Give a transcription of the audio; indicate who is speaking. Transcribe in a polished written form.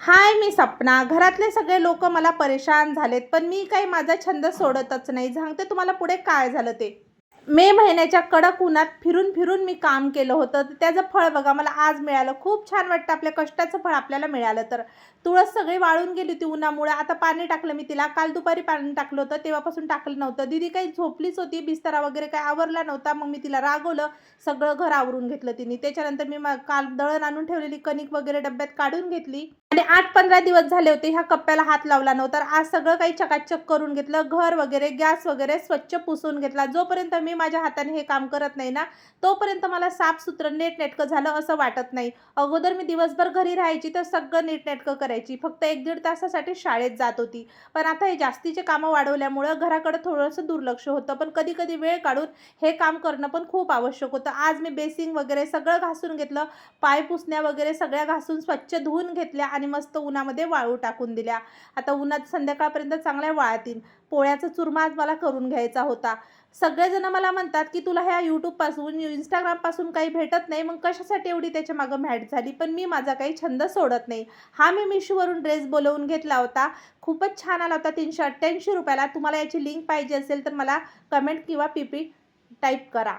Speaker 1: हाय, मी सपना. घरातले सगळे लोक मला परेशान झालेत, पण मी काही माझा छंद सोडतच नाही. सांगते तुम्हाला पुढे काय झालं ते. मे महिन्याच्या कडक उन्हात फिरून फिरून मी काम केलं होतं. तर त्याचं फळ बघा मला आज मिळालं. खूप छान वाटतं आपल्या कष्टाचं फळ आपल्याला मिळालं तर. तुळस सगळी वाळून गेली होती उन्हामुळे. आता पाणी टाकलं मी तिला. काल दुपारी पाणी टाकलं होतं, तेव्हापासून टाकलं नव्हतं. दीदी काही झोपलीच होती, बिस्तारा वगैरे काही आवरला नव्हता. मग मी तिला रागवलं. सगळं घर आवरून घेतलं तिने. त्याच्यानंतर मी काल दळण आणून ठेवलेली कणिक वगैरे डब्यात काढून घेतली. आणि 8-15 दिवस झाले होते ह्या कप्प्याला हात लावला नव्हता. आज सगळं काही चकाचक करून घेतलं. घर वगैरे, गॅस वगैरे स्वच्छ पुसून घेतला. जोपर्यंत मी माझ्या हाताने हे काम करत नाही ना, तोपर्यंत मला साफसुथरं नीटनेटकं झालं असं वाटत नाही. अगोदर मी दिवसभर घरी राहायची तर सगळं नीटनेटकं करायची. फक्त 1-1.5 तासासाठी शाळेत जात होती. पण आता हे जास्तीचे कामं वाढवल्यामुळं घराकडे थोडंसं दुर्लक्ष होतं. पण कधी-कधी वेळ काढून हे काम करणं पण खूप आवश्यक होतं. आज मी बेसिंग वगैरे सगळं घासून घेतलं. पाय पुसण्या वगैरे सगळ्या घासून स्वच्छ धुवून घेतल्या आणि मस्त उन्हामध्ये वाळू टाकून दिल्या. आता उन्हात संध्याकाळपर्यंत चांगल्या वाळतील. पोळ्याचा चुरमा आज मला करून घ्यायचा होता. सगळेजण मला म्हणतात, की तुला ह्या YouTubeपासून, Instagramपासून काही भेटत नाही, मग कशासाठी एवढी त्याच्या मागं मॅट झाली? पण मी माझा काही छंद सोडत नाही. हा मी Meeshoवरून ड्रेस बोलवून घेतला होता. खूपच छान आला होता ₹388 ला. तुम्हाला याची लिंक पाहिजे असेल तर मला कमेंट किंवा PP टाइप करा.